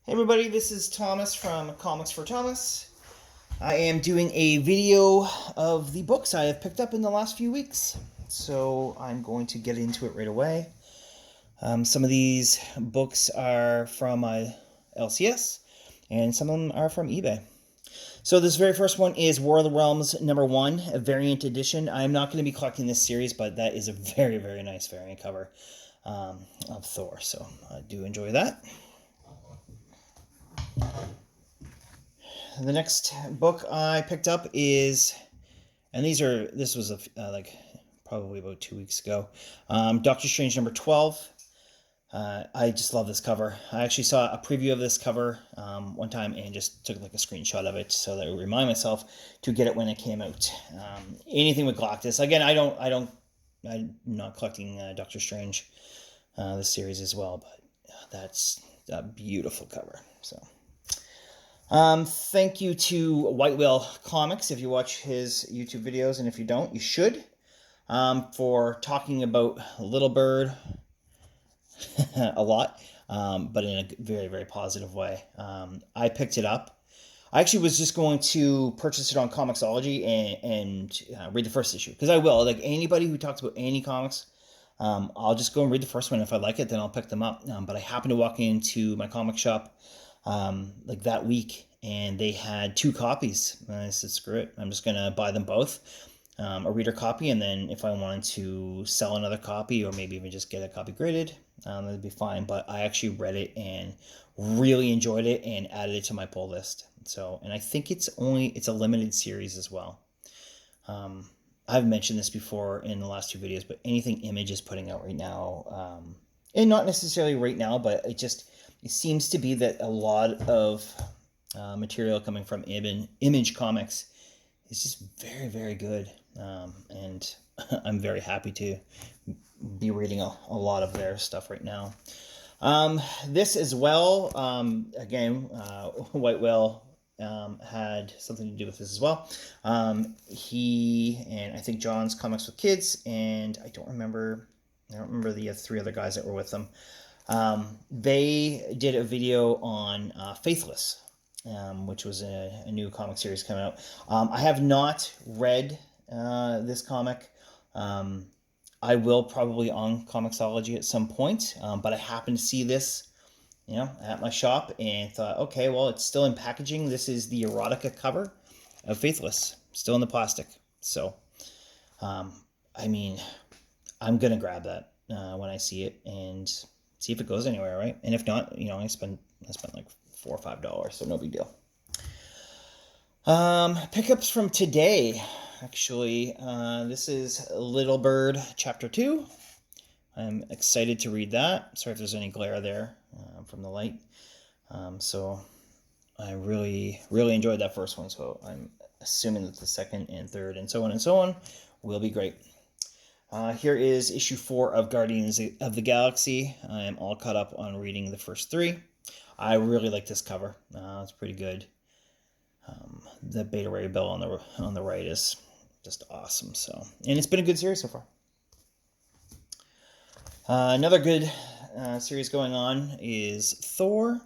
Hey everybody, this is Thomas from Comics for Thomas. I am doing a video of the books I have picked up in the last few weeks. So I'm going to get into it right away. Some of these books are from my LCS, and some of them are from eBay. So this very first one is War of the Realms #1, a variant edition. I'm not going to be collecting this series, but that is a very, very nice variant cover of Thor. So I do enjoy that. The next book I picked up is, and this was like probably about 2 weeks ago, Doctor Strange #12. I just love this cover. I actually saw a preview of this cover one time and just took like a screenshot of it so that I would remind myself to get it when it came out. Anything with Galactus. Again, I'm not collecting Doctor Strange, this series as well, but that's a beautiful cover. So. Thank you to White Whale Comics if you watch his YouTube videos, and if you don't, you should, for talking about Little Bird a lot, but in a very, very positive way. I picked it up. I actually was just going to purchase it on Comixology and read the first issue, because I will. Like anybody who talks about any comics, I'll just go and read the first one. If I like it, then I'll pick them up. But I happened to walk into my comic shop like that week, and they had 2 copies. And I said, screw it, I'm just gonna buy them both, a reader copy, and then if I wanted to sell another copy or maybe even just get a copy graded, that'd be fine. But I actually read it and really enjoyed it and added it to my pull list. So, and I think it's a limited series as well. I've mentioned this before in the last 2 videos, but anything Image is putting out right now, and not necessarily right now, but it seems to be that a lot of material coming from Image Comics is just very, very good, and I'm very happy to be reading a lot of their stuff right now. This as well, again, White Whale had something to do with this as well. He and I think John's Comics with Kids, and I don't remember the 3 other guys that were with them. They did a video on Faithless, which was a new comic series coming out. I have not read this comic. I will probably on Comixology at some point, but I happened to see this, at my shop and thought, okay, well, it's still in packaging. This is the erotica cover of Faithless, still in the plastic. So, I mean, I'm gonna grab that when I see it and see if it goes anywhere, right? And if not, I spent like $4 or $5, so no big deal. Pickups from today, actually. This is Little Bird Chapter 2. I'm excited to read that. Sorry if there's any glare there from the light. So I really, really enjoyed that first one, so I'm assuming that the second and third and so on will be great. Here is issue 4 of Guardians of the Galaxy. I am all caught up on reading the first 3. I really like this cover. It's pretty good. The Beta Ray Bill on the right is just awesome. So, and it's been a good series so far. Another good series going on is Thor.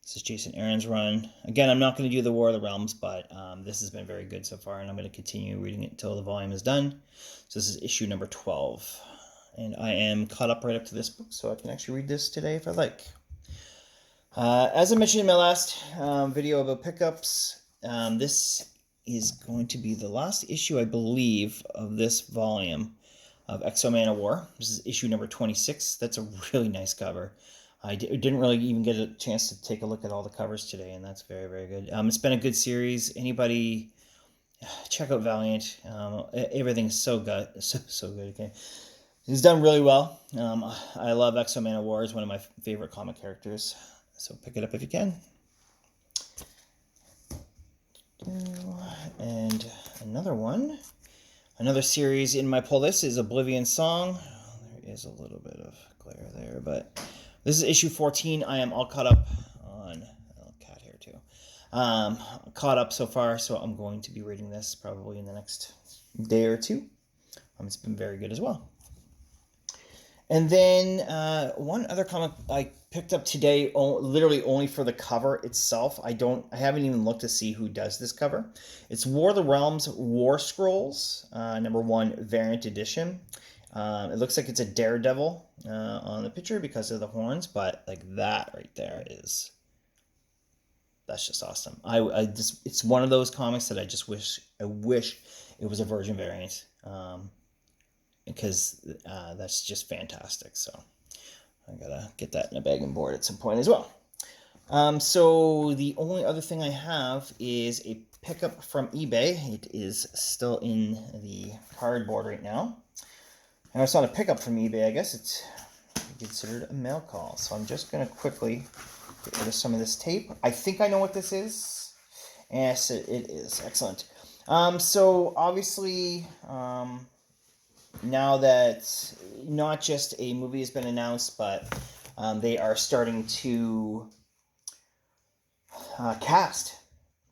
This is Jason Aaron's run. Again, I'm not going to do the War of the Realms, but this has been very good so far, and I'm going to continue reading it until the volume is done. So this is issue number 12. And I am caught up right up to this book, so I can actually read this today if I like. As I mentioned in my last video about pickups, this is going to be the last issue, I believe, of this volume of X-O Manowar. This is issue number 26. That's a really nice cover. I didn't really even get a chance to take a look at all the covers today, and that's very, very good. It's been a good series. Anybody check out Valiant? Everything's so good. So good. Okay. He's done really well. I love X-O Manowar. He's one of my favorite comic characters. So pick it up if you can. And another series in my pull list is Oblivion Song. There is a little bit of glare there, but this is issue 14. I am all caught up on cat hair too. Caught up so far, so I'm going to be reading this probably in the next day or 2. It's been very good as well. And then one other comic I picked up today, literally only for the cover itself. I haven't even looked to see who does this cover. It's War of the Realms War Scrolls, #1 variant edition. It looks like it's a Daredevil on the picture because of the horns, but like that right there that's just awesome. It's one of those comics that I wish it was a Virgin variant, because that's just fantastic. So I gotta get that in a bag and board at some point as well. So the only other thing I have is a pickup from eBay. It is still in the cardboard right now. And it's not a pickup from eBay. I guess it's considered a mail call. So I'm just going to quickly get rid of some of this tape. I think I know what this is. Yes, it is. Excellent. So obviously, now that not just a movie has been announced, but they are starting to cast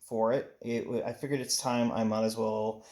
for it. I figured it's time. I might as well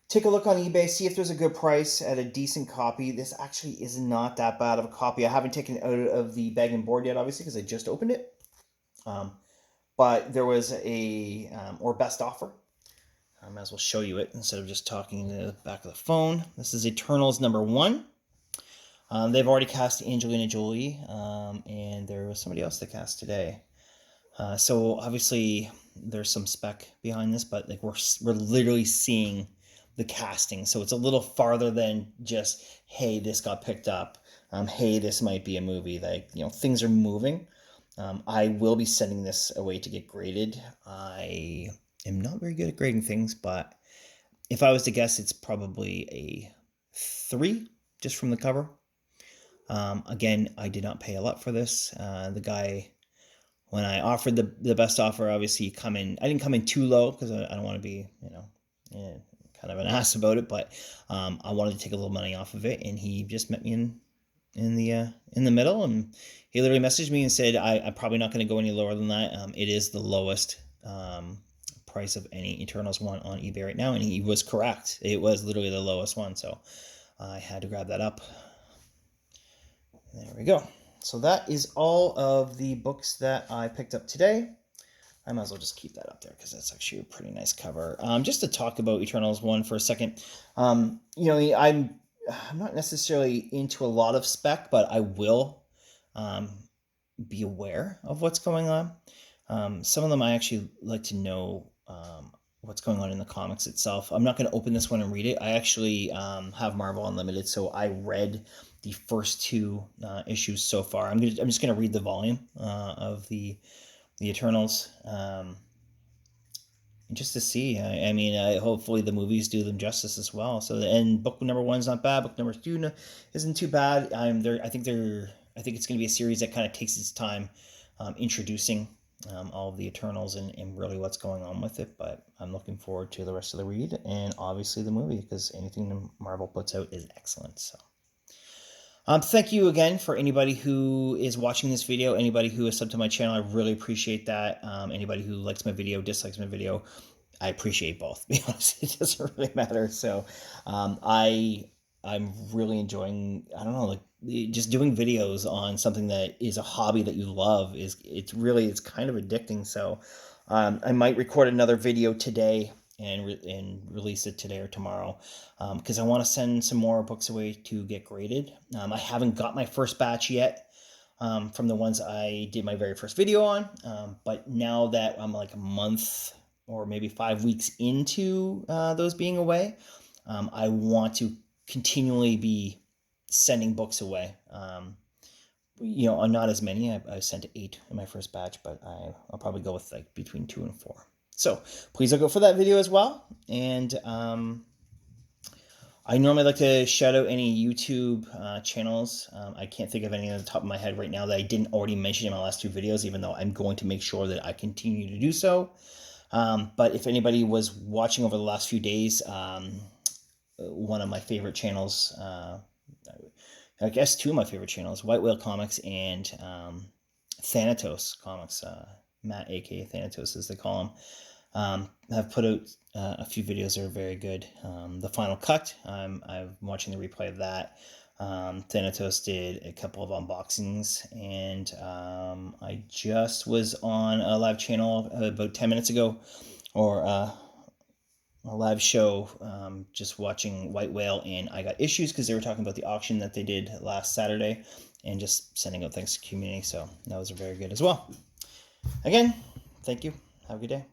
take a look on eBay, see if there's a good price at a decent copy. This actually is not that bad of a copy. I haven't taken it out of the bag and board yet, obviously, because I just opened it. But there was a or best offer. I might as well show you it instead of just talking to the back of the phone. This is Eternals #1. They've already cast Angelina Jolie, and there was somebody else that cast today. So obviously there's some spec behind this, but like we're literally seeing the casting, so it's a little farther than just, hey, this got picked up, hey, this might be a movie. Like, things are moving. I will be sending this away to get graded. I am not very good at grading things, but if I was to guess, it's probably a 3 just from the cover. Again, I did not pay a lot for this. The guy, when I offered the best offer, obviously I didn't come in too low because I don't want to be, kind of an ass about it, but I wanted to take a little money off of it, and he just met me in the middle, and he literally messaged me and said, I'm probably not going to go any lower than that. It is the lowest price of any Eternals one on eBay right now, and he was correct. It was literally the lowest one, so I had to grab that up. There we go. So that is all of the books that I picked up today. I might as well just keep that up there because that's actually a pretty nice cover. Just to talk about Eternals 1 for a second, I'm not necessarily into a lot of spec, but I will be aware of what's going on. Some of them I actually like to know what's going on in the comics itself. I'm not going to open this one and read it. I actually have Marvel Unlimited, so I read the first 2 issues so far. I'm just going to read the volume of the Eternals, just to see. I mean, hopefully the movies do them justice as well. So, and book #1 is not bad. Book #2 isn't too bad. I think it's going to be a series that kind of takes its time introducing all of the Eternals and really what's going on with it. But I'm looking forward to the rest of the read and obviously the movie, because anything Marvel puts out is excellent. So. Thank you again for anybody who is watching this video, anybody who is subbed to my channel. I really appreciate that. Anybody who likes my video, dislikes my video, I appreciate both. To be honest, it doesn't really matter. So I'm really enjoying, I don't know, like just doing videos on something that is a hobby that you love. It's kind of addicting. So I might record another video today and release it today or tomorrow, because I want to send some more books away to get graded. I haven't got my first batch yet from the ones I did my very first video on, but now that I'm like a month or maybe 5 weeks into those being away, I want to continually be sending books away. Not as many. I sent 8 in my first batch, but I'll probably go with like between 2 and 4. So please look out for that video as well. And I normally like to shout out any YouTube channels. I can't think of any on the top of my head right now that I didn't already mention in my last 2 videos, even though I'm going to make sure that I continue to do so. But if anybody was watching over the last few days, one of my favorite channels, I guess 2 of my favorite channels, White Whale Comics and Thanatos Comics, Matt, aka Thanatos as they call him, have put out a few videos that are very good. The Final Cut, I'm watching the replay of that. Thanatos did a couple of unboxings, and I just was on a live channel about 10 minutes ago, or a live show, just watching White Whale, and I got issues because they were talking about the auction that they did last Saturday, and just sending out thanks to the community, so that was very good as well. Again, thank you. Have a good day.